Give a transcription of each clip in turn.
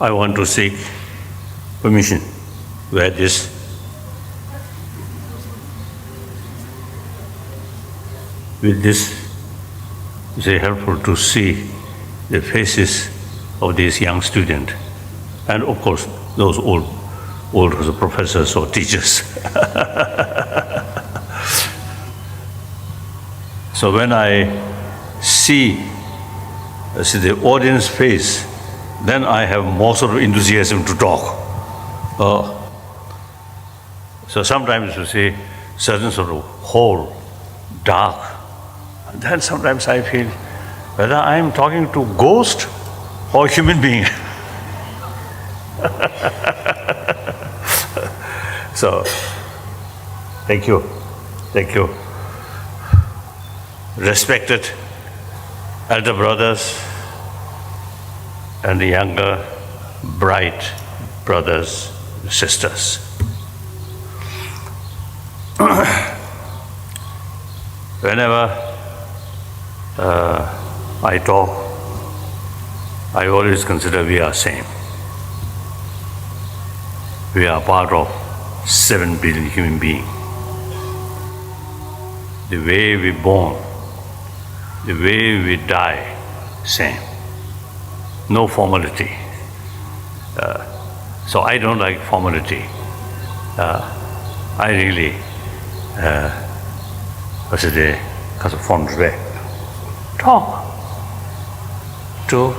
I want to seek permission where this with this it's very helpful to see the faces of these young students and of course those old professors or teachers. So when I see the audience face, then I have more sort of enthusiasm to talk. So sometimes you see certain sort of hall, dark, and then sometimes I feel whether I am talking to ghost or human being. So, thank you. Respected elder brothers and the younger, bright brothers, sisters. Whenever I talk, I always consider we are same. We are part of 7 billion human beings. The way we born, the way we die, same. No formality. So I don't like formality. I really, talk to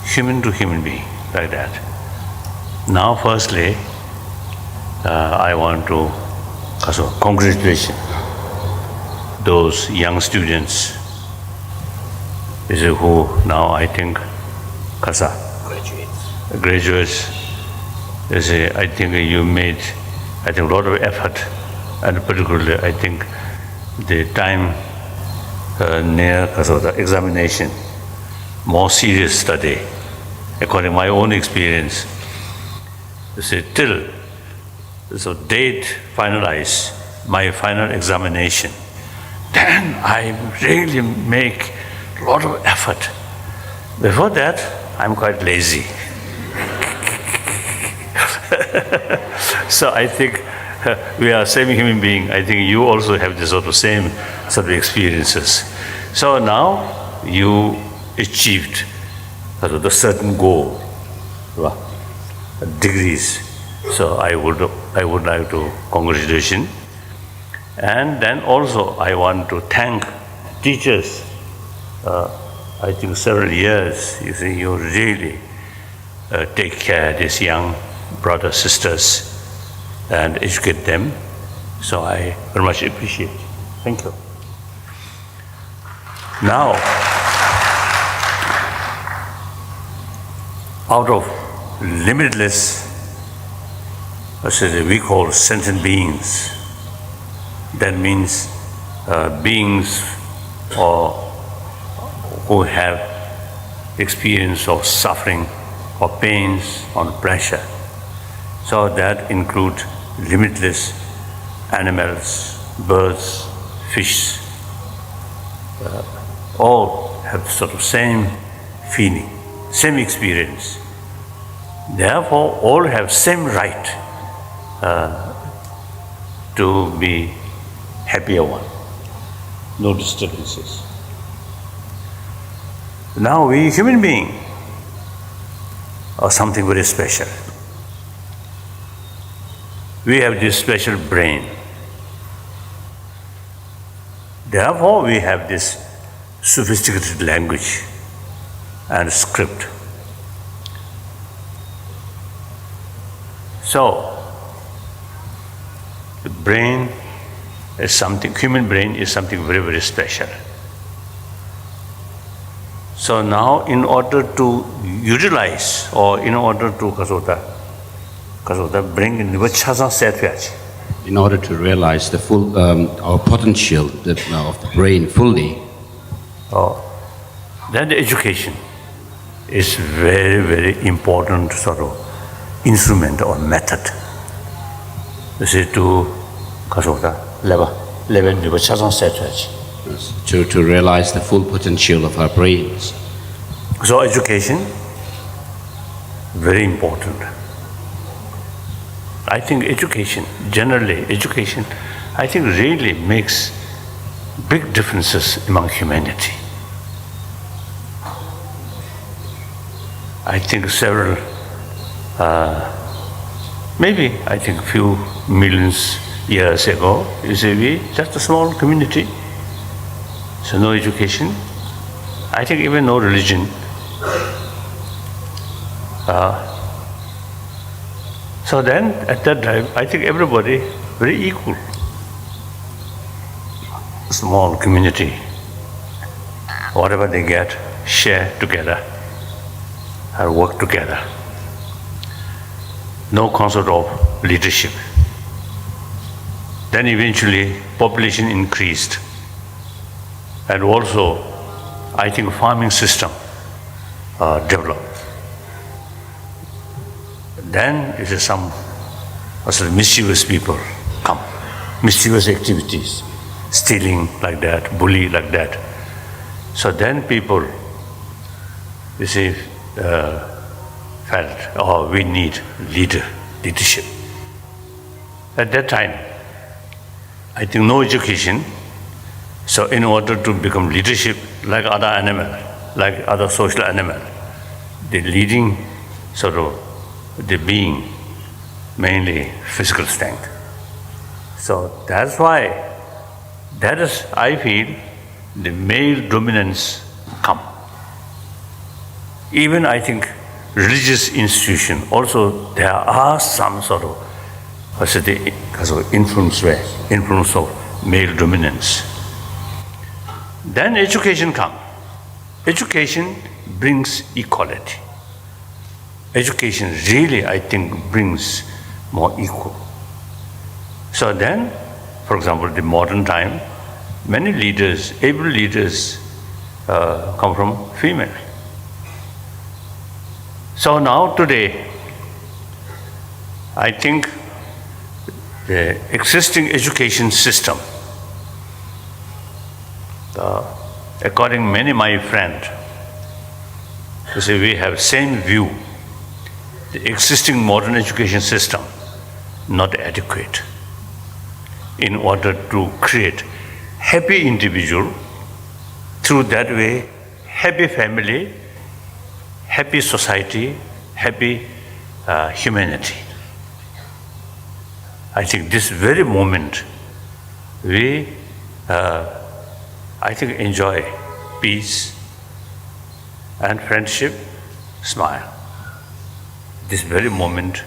human being like that. Now, firstly, I want to congratulate those young students who now I think graduates. I think you made a lot of effort, and particularly I think the time near the examination, more serious study. According to my own experience, till date finalize my final examination, then I really make a lot of effort. Before that, I'm quite lazy. So I think we are same human being. I think you also have this same sort of experiences. So now you achieved the certain goal, degrees. So I would like to congratulate you. And then also I want to thank teachers. I think several years, you really take care of these young brothers, sisters, and educate them. So I very much appreciate. Thank you. Now, out of limitless, we call sentient beings. That means beings who have experience of suffering or pains or pressure. So that includes limitless animals, birds, fish. All have same feeling, same experience. Therefore, all have same right to be happier one, no disturbances. Now we human beings are something very special. We have this special brain. Therefore, we have this sophisticated language and script. So, the brain is something, human brain is something very, very special. So now, in order to utilize or in order to bring in order to realize the full our potential of the brain fully, then the education is very, very important instrument or method. To realize the full potential of our brains. So education very important. I think education, generally education, I think really makes big differences among humanity. I think several, maybe I think few millions years ago, you see, we just a small community, so no education. I think even no religion. So then, at that time, I think everybody very equal. Small community, whatever they get, share together, or work together. No concept of leadership. Then eventually, population increased, and also, I think farming system developed. Then it is some sort of mischievous people come, mischievous activities, stealing like that, bully like that. So then people, you see, felt, oh, we need leadership. At that time, I think no education. So in order to become leadership, like other animal, like other social animal, the leading sort of the being, mainly physical strength. So that's why, that is, I feel, the male dominance come. Even I think religious institution, also there are some sort of, what's the influence of male dominance. Then education comes. Education brings equality. Education really, I think, brings more equal. So then, for example, the modern time, many leaders, able leaders, come from female. So now today, I think the existing education system, according to many my friends, you see, we have same view. The existing modern education system not adequate in order to create happy individual, through that way happy family, happy society, happy humanity. I think this very moment we I think enjoy peace and friendship, smile. This very moment,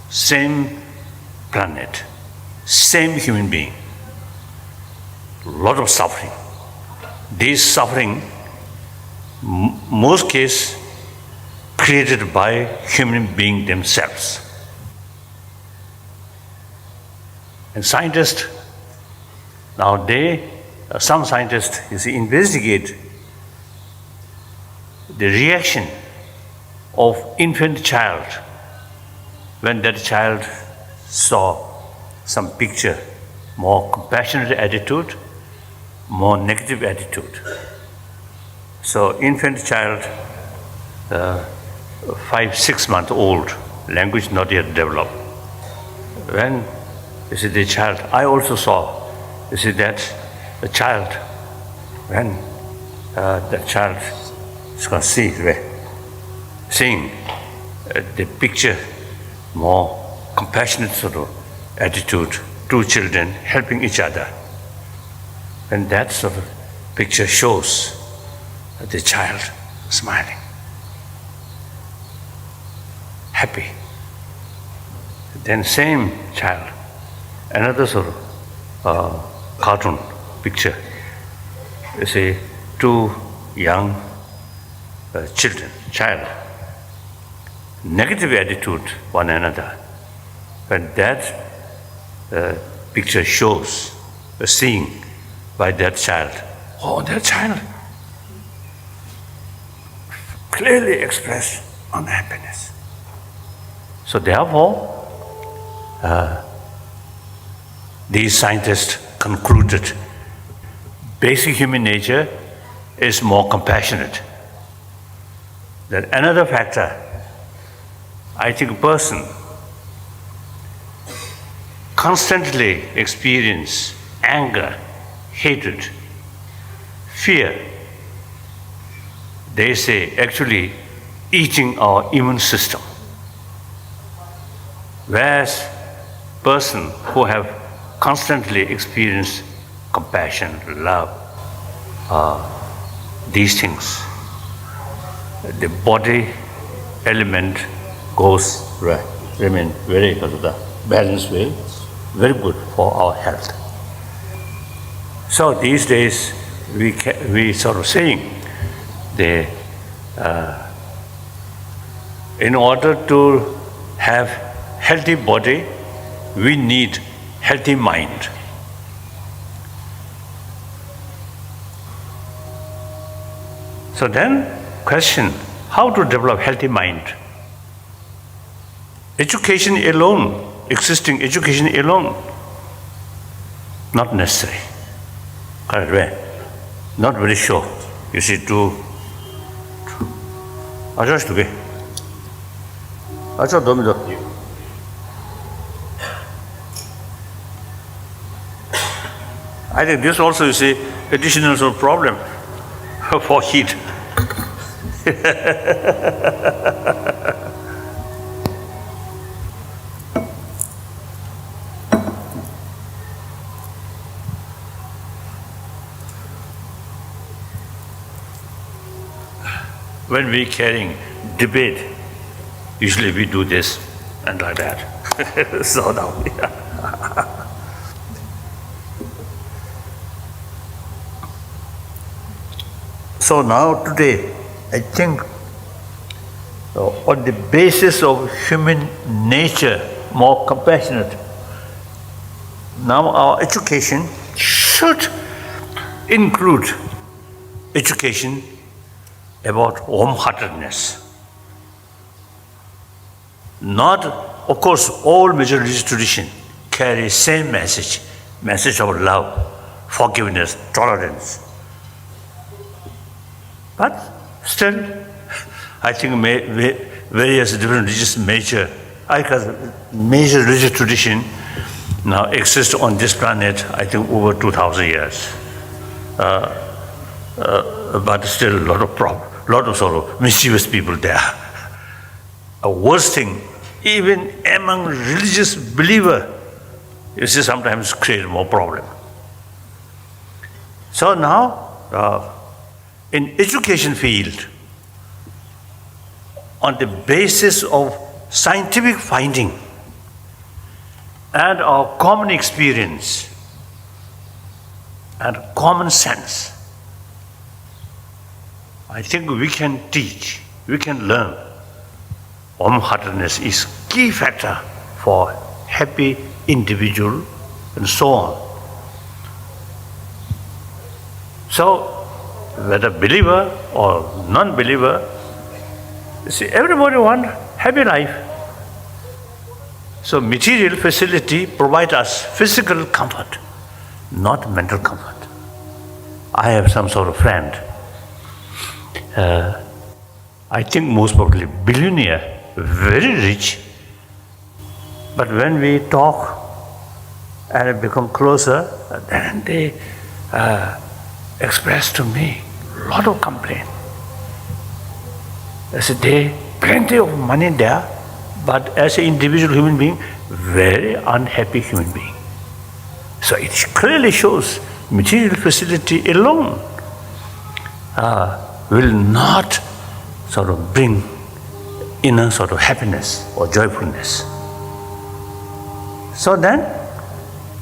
same planet, same human being, lot of suffering. This suffering, most case, created by human beings themselves. And scientists, now some scientists, you see, investigate the reaction of infant child when that child saw some picture, more compassionate attitude, more negative attitude. So infant child, 5-6 months old, language not yet developed. When you see the child, I also saw, you see that the child, when that child is going to seeing the picture, more compassionate sort of attitude, two children helping each other. And that sort of picture shows the child smiling, happy. Then same child, another sort of cartoon picture, you see two young child, negative attitude one another. But that picture shows the seeing by that child. Oh, that child clearly expressed unhappiness. So therefore, these scientists concluded basic human nature is more compassionate. That another factor I think a person constantly experience anger, hatred, fear, they say actually eating our immune system. Whereas person who have constantly experienced compassion, love, these things, the body element goes remain very balanced way, very good for our health. So these days we sort of saying in order to have healthy body, we need healthy mind. So then, question, how to develop healthy mind? Education alone, existing education alone, not necessary. Correct, right? Not very sure. You see, adjust to I think this also is a additional sort of problem for heat. When we carrying debate, usually we do this and like that. So now, so now today, I think on the basis of human nature, more compassionate, now our education should include education about warm-heartedness. Not, of course, all major religious traditions carry same message of love, forgiveness, tolerance. But still, I think various different religious major religious tradition now exist on this planet, I think over 2,000 years. But still a lot of sort of mischievous people there. A worst thing, even among religious believer, you see, sometimes create more problem. So now, in education field, on the basis of scientific finding and our common experience and common sense, I think we can teach, we can learn. Warm-heartedness is key factor for happy individual and so on. So, whether believer or non-believer, you see, everybody wants happy life. So material facility provide us physical comfort, not mental comfort. I have some sort of friend, I think most probably billionaire, very rich, but when we talk and become closer, then they express to me a lot of complaint. They say they plenty of money there, but as an individual human being, very unhappy human being. So it clearly shows material facility alone will not sort of bring inner sort of happiness or joyfulness. So then,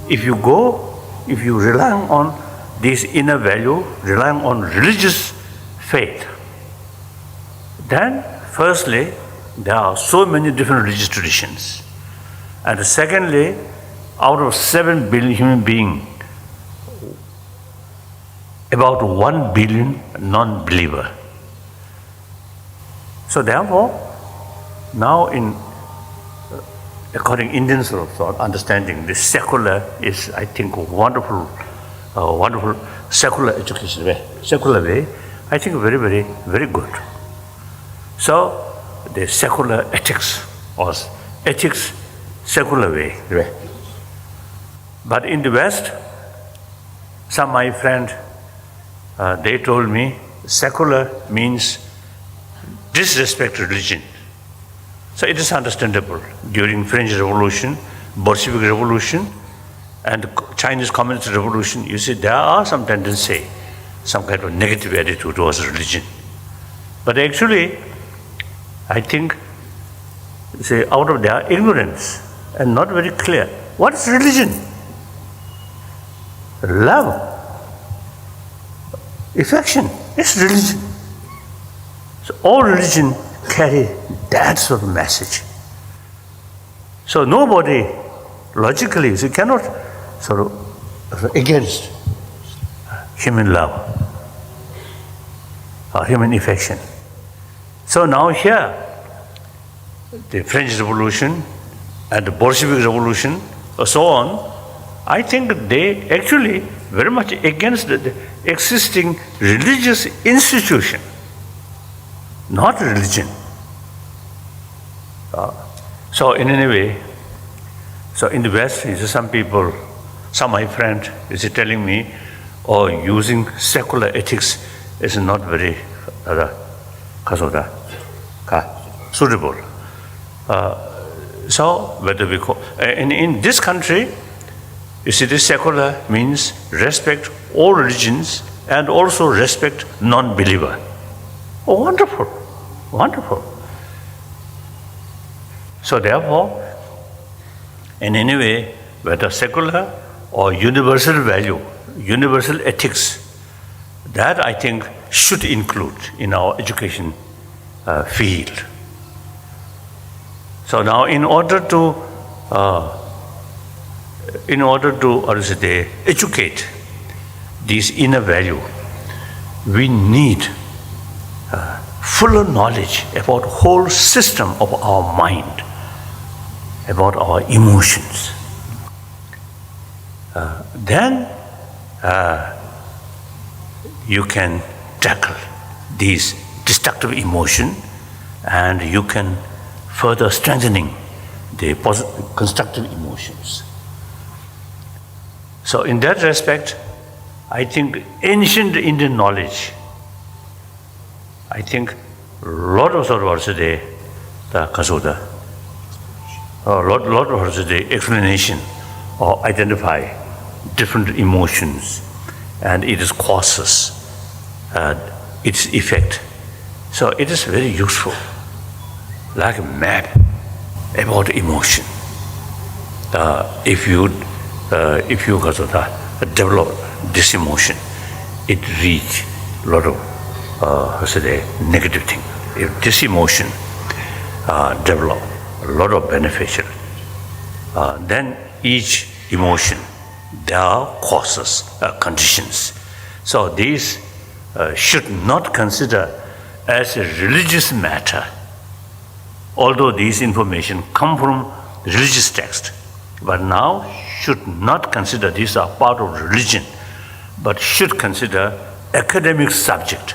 if you rely on this inner value, relying on religious faith, then firstly, there are so many different religious traditions. And secondly, out of 7 billion human beings, about 1 billion non-believer. So therefore, now according to Indian sort of understanding, the secular is, I think, a wonderful secular education way, secular way, I think very, very, very good. So the secular ethics or ethics, secular way. But in the West, some my friend, they told me secular means disrespect religion. So it is understandable. During French Revolution, Bolshevik Revolution, and Chinese Communist Revolution, you see, there are some tendency, some kind of negative attitude towards religion. But actually, I think, say, out of their ignorance and not very clear, what is religion? Love, affection, it's religion. So all religion carry that sort of message. So nobody logically cannot sort of against human love or human affection. So now here, the French Revolution and the Bolshevik Revolution, or so on, I think they actually very much against the existing religious institution, not religion. So in any way, so in the West, some people, some my friend is telling me, oh, using secular ethics is not very suitable. So whether we call, in this country, you see, this secular means respect all religions and also respect non-believer. Oh, wonderful, wonderful. So therefore, in any way, whether secular or universal value, universal ethics, that I think should include in our education field. So now, in order to educate these inner value, we need fuller knowledge about whole system of our mind, about our emotions. Then you can tackle these destructive emotion, and you can further strengthening the constructive emotions. So in that respect, I think ancient Indian knowledge, I think a lot of sort of the Kasuda, a lot of the explanation or identify different emotions and its causes, its effect. So it is very useful, like a map about emotion. If you develop this emotion, it reach a lot of negative thing. If this emotion develop a lot of beneficial, then each emotion, there are causes, conditions. So these should not consider as a religious matter, although these information come from religious text, but now should not consider these are part of religion, but should consider academic subject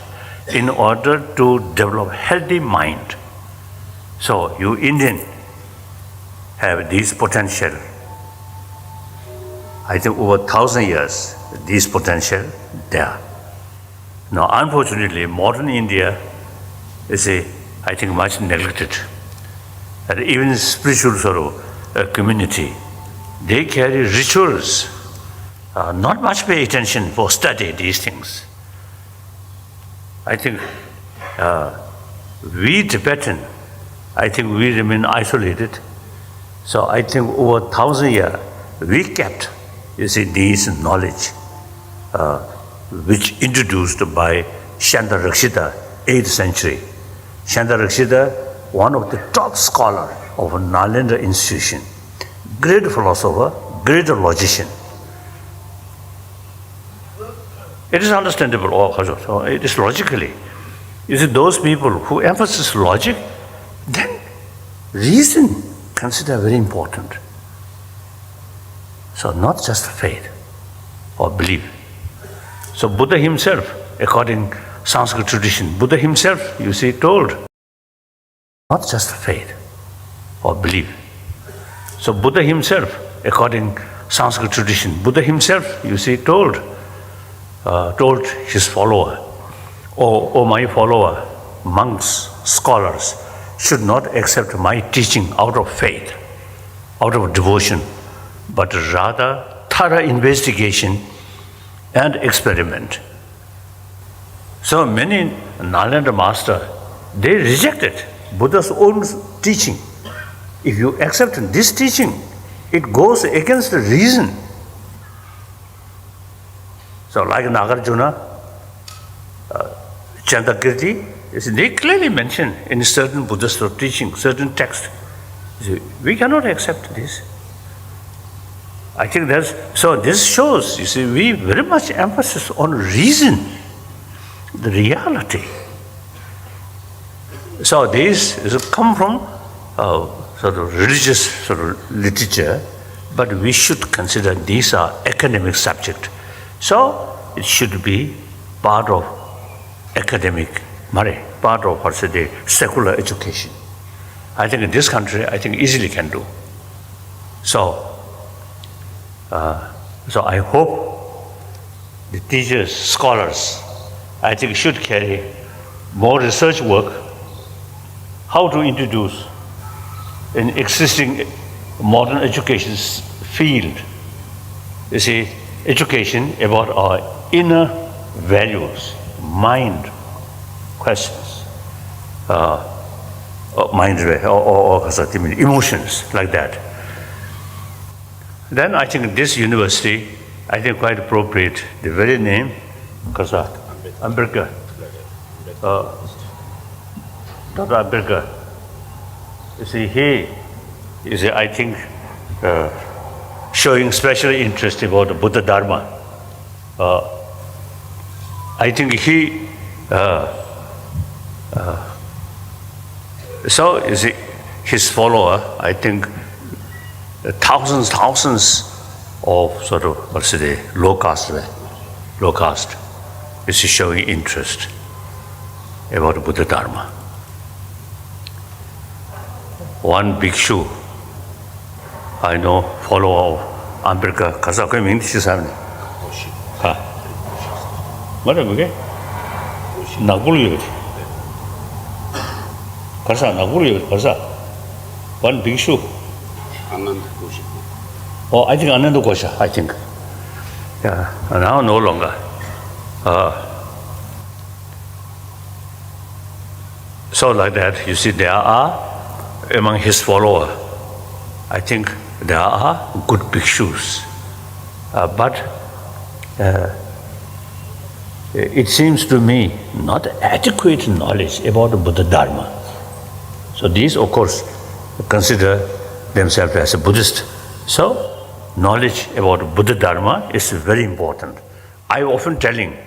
in order to develop healthy mind. So you Indian have this potential. I think over 1,000 years, this potential there. Now, unfortunately, modern India is I think much neglected. And even spiritual sort of community, they carry rituals, not much pay attention for study these things. I think we Tibetan, I think we remain isolated. So I think over 1,000 years, we kept, these knowledge, which introduced by Shanta Rakshita, 8th century. Shanta Rakshita, one of the top scholar of a Nalanda institution, great philosopher, great logician. It is understandable, it is logically. Those people who emphasize logic, then reason consider very important. So not just faith or belief. So Buddha himself, according to Sanskrit tradition, Buddha himself, told, not just faith or belief. So Buddha himself, according Sanskrit tradition, Buddha himself, you see, told his follower, oh my follower, monks, scholars, should not accept my teaching out of faith, out of devotion, but rather thorough investigation and experiment. So many Nalanda masters, they rejected Buddha's own teaching. If you accept this teaching, it goes against the reason. So like Nagarjuna, Chandakirti, they clearly mention in certain Buddhist teaching, certain text. We cannot accept this. I think so this shows, you see, we very much emphasis on reason, the reality. So these come from sort of religious sort of literature, but we should consider these are academic subject. So it should be part of academic, part of the secular education. I think in this country, I think easily can do. So I hope the teachers, scholars, I think should carry more research work, how to introduce in existing modern education field, you see, education about our inner values, mind questions, mind or emotions like that. Then I think this university, I think quite appropriate, the very name, Ambedkar, Dr. Ambedkar. You see, he is, I think, showing special interest about the Buddha Dharma. I think he, so you see, his follower, I think, thousands of sort of, low caste, is showing interest about Buddha Dharma. One bhikshu, I know, follower of Ambedkar, Kasa koy ming si samne. Ha. Mara muge? Nagulu yod. Kasa nagulu yod, kasa. One bhikshu. Oh, I think Ananda Kosha, I think. Yeah, now no longer. So like that, you see, there are, among his followers, I think there are good bhikshus. But it seems to me not adequate knowledge about the Buddha Dharma. So these, of course, consider themselves as a Buddhist. So knowledge about Buddha Dharma is very important. I often telling,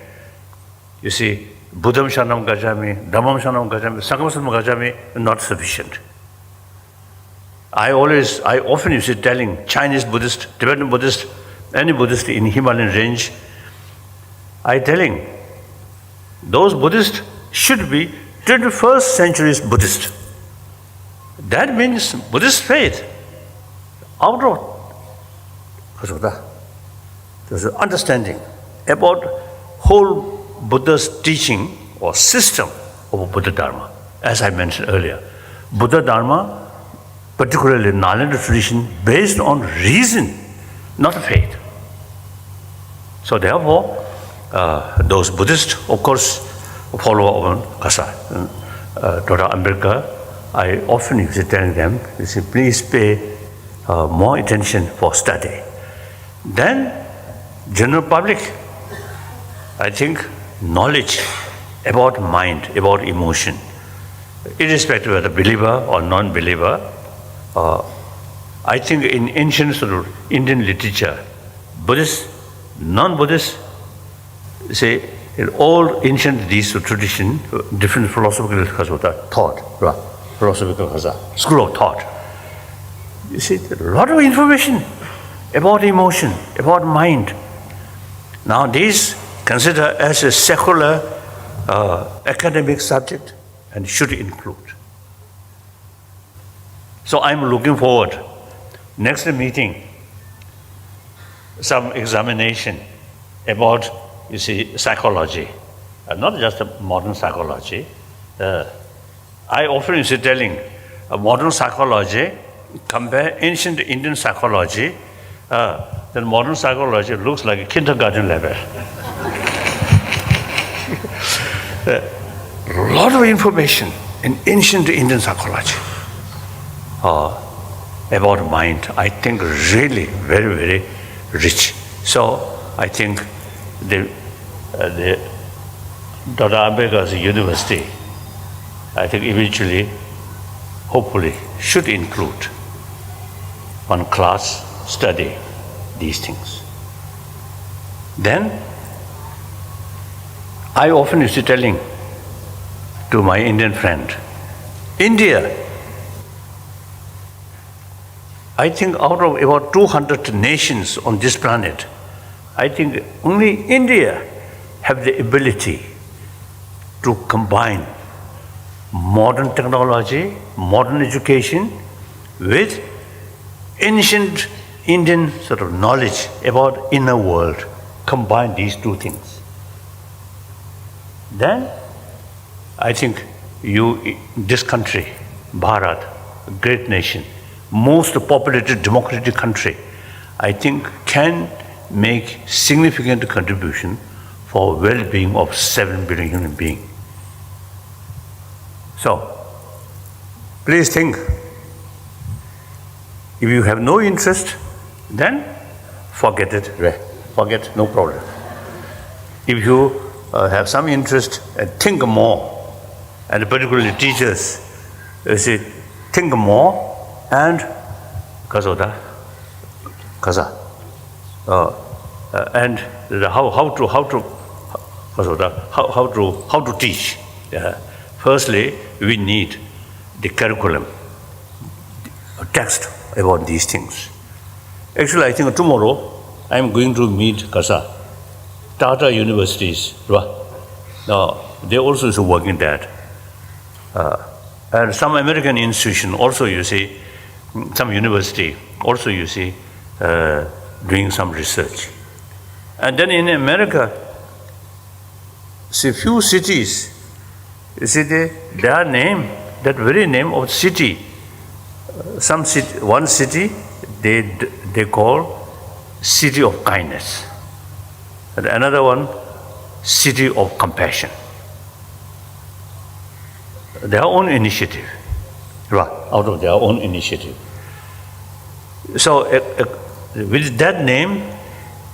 you see, Buddham Shanam Gajami, Dhammam Shanam Gajami, Sangham Shanam Gajami, not sufficient. I often you see telling Chinese Buddhist, Tibetan Buddhist, any Buddhist in Himalayan range, I telling those Buddhists should be 21st century Buddhist. That means Buddhist faith out of there's an understanding about whole Buddha's teaching or system of Buddha Dharma. As I mentioned earlier, Buddha Dharma, particularly Nalanda tradition, based on reason, not faith. So therefore, those Buddhists, of course, follow on Kasa, Dr. Ambedkar, I often used to tell them, you see, please pay more attention for study. Then, general public, I think knowledge about mind, about emotion, irrespective of the believer or non-believer. I think in ancient sort of Indian literature, Buddhist, non-Buddhist, say in all ancient these tradition, different philosophical thought, philosophical school of thought. You see, a lot of information about emotion, about mind. Now these consider as a secular academic subject and should include. So I'm looking forward. Next meeting, some examination about, you see, psychology, not just modern psychology. I often used to telling modern psychology, compare ancient Indian psychology, then modern psychology looks like a kindergarten level. A lot of information in ancient Indian psychology about mind, I think really very, very rich. So I think the Dr. Ambedkar's university, I think eventually, hopefully, should include one class study these things. Then, I often used to telling to my Indian friend, India, I think out of about 200 nations on this planet, I think only India have the ability to combine modern technology, modern education with ancient Indian sort of knowledge about inner world. Combine these two things. Then I think this country, Bharat, a great nation, most populated democratic country, I think can make significant contribution for well-being of 7 billion human beings. So, please think, if you have no interest, then forget it, forget, no problem. If you have some interest, think more, and particularly teachers, say, think more, and and how to teach. Firstly, we need the curriculum, a text about these things. Actually, I think tomorrow I am going to meet Tata universities. Now, they also is working that. And some American institution also, you see, some university also, you see, doing some research. And then in America, see, few cities, you see, their name, that very name of city, one city, they call city of kindness. And another one, city of compassion. Their own initiative, out of their own initiative. So with that name,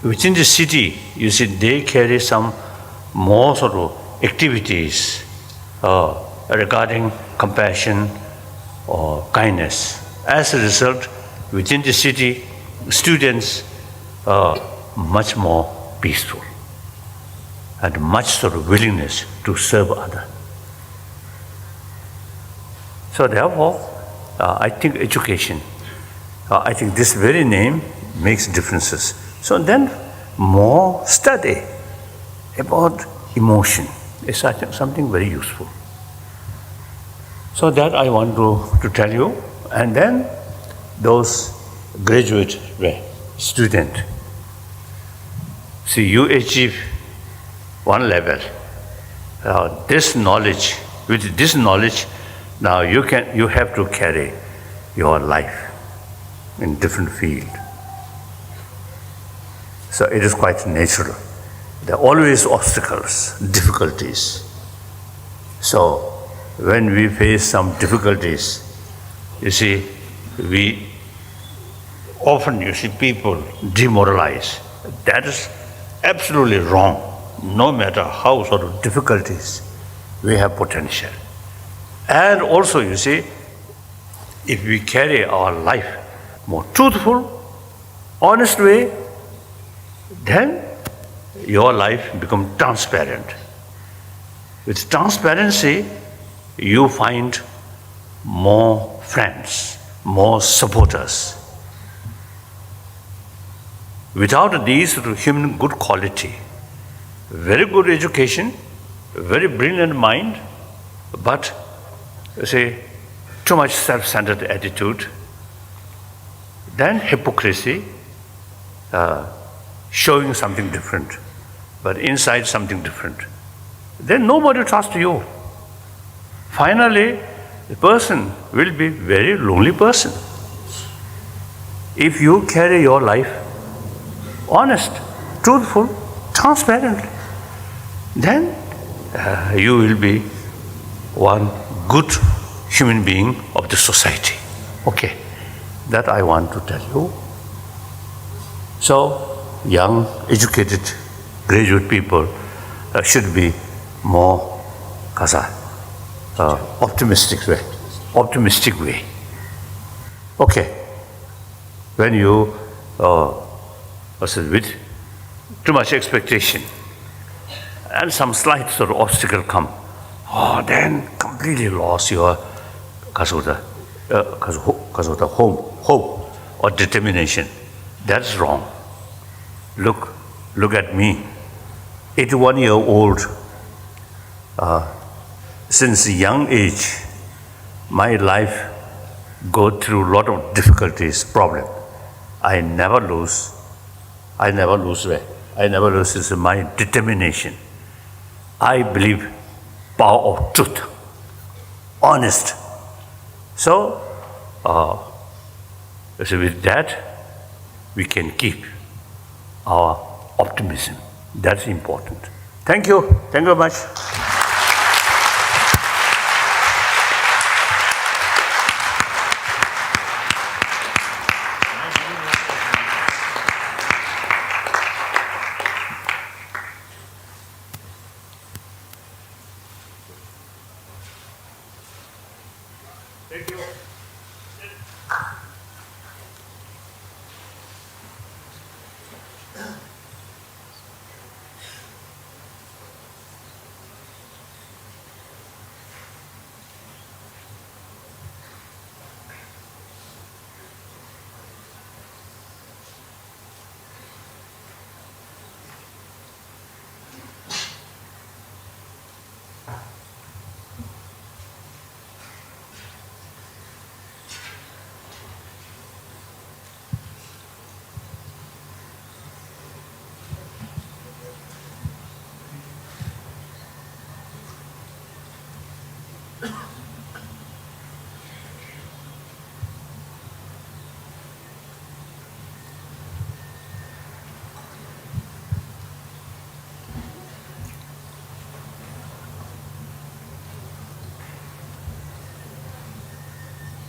within the city, you see, they carry some more sort of activities regarding compassion or kindness. As a result, within the city, students are much more peaceful and much sort of willingness to serve others. So therefore, I think education, I think this very name makes differences. So then more study about emotion is, I think, something very useful. So that I want to tell you. And then those graduate student, see, you achieve one level. This knowledge, with this knowledge, now you have to carry your life in different field. So it is quite natural. There are always obstacles, difficulties. So when we face some difficulties, you see, we often, you see, people demoralize. That is absolutely wrong. No matter how sort of difficulties, we have potential. And also, you see, if we carry our life more truthful, honest way, then your life becomes transparent. With transparency, you find more friends, more supporters. Without these sort of human good quality, very good education, very brilliant mind, but you see, too much self-centered attitude, then hypocrisy, showing something different, but inside something different. Then nobody trusts you. Finally, the person will be very lonely person. If you carry your life honest, truthful, transparently, then you will be one good human being of the society. Okay, that I want to tell you. So, young, educated, graduate people should be more optimistic way. Okay, when you with too much expectation and some slight sort of obstacle come, then completely lost your hope or determination. That's wrong. Look at me, 81-year-old. Since young age, my life go through a lot of difficulties, problem. I never lose is my determination. I believe power of truth, honest. So with that, we can keep our optimism. That's important. Thank you. Thank you very much. Thank you.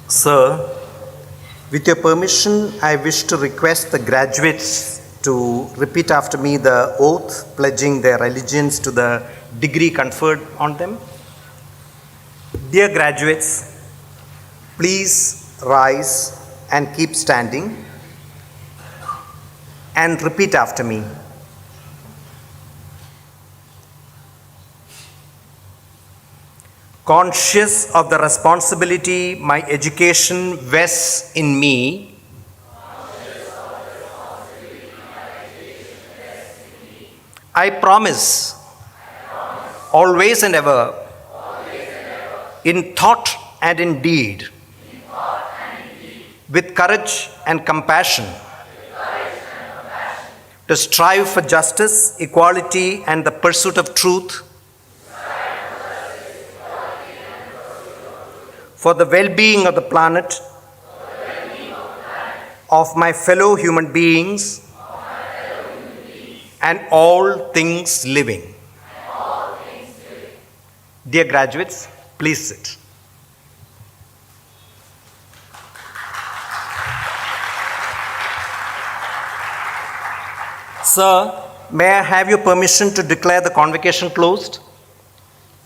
Sir, with your permission, I wish to request the graduates to repeat after me the oath pledging their allegiance to the degree conferred on them. Dear graduates, please rise and keep standing and repeat after me. Conscious of the responsibility my education vests in me, I promise, always and ever, in thought and in deed, with courage and compassion, to strive for justice, equality, and the pursuit of truth, for the well-being of the planet, of my fellow human beings, and all things living. Dear graduates, please sit. Sir, may I have your permission to declare the convocation closed?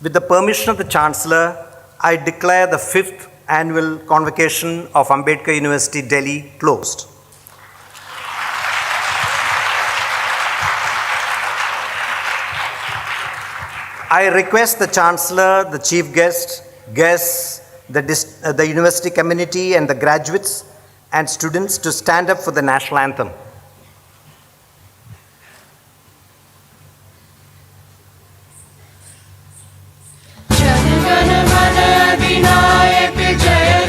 With the permission of the Chancellor, I declare the 5th annual convocation of Ambedkar University, Delhi closed. I request the Chancellor, the Chief Guest, the university community and the graduates and students to stand up for the national anthem. Jana Gana मन अधिनायक जय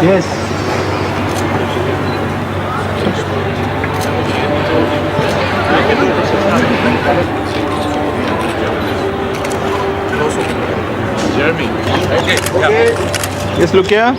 Yes. Jeremy. Yes, look here.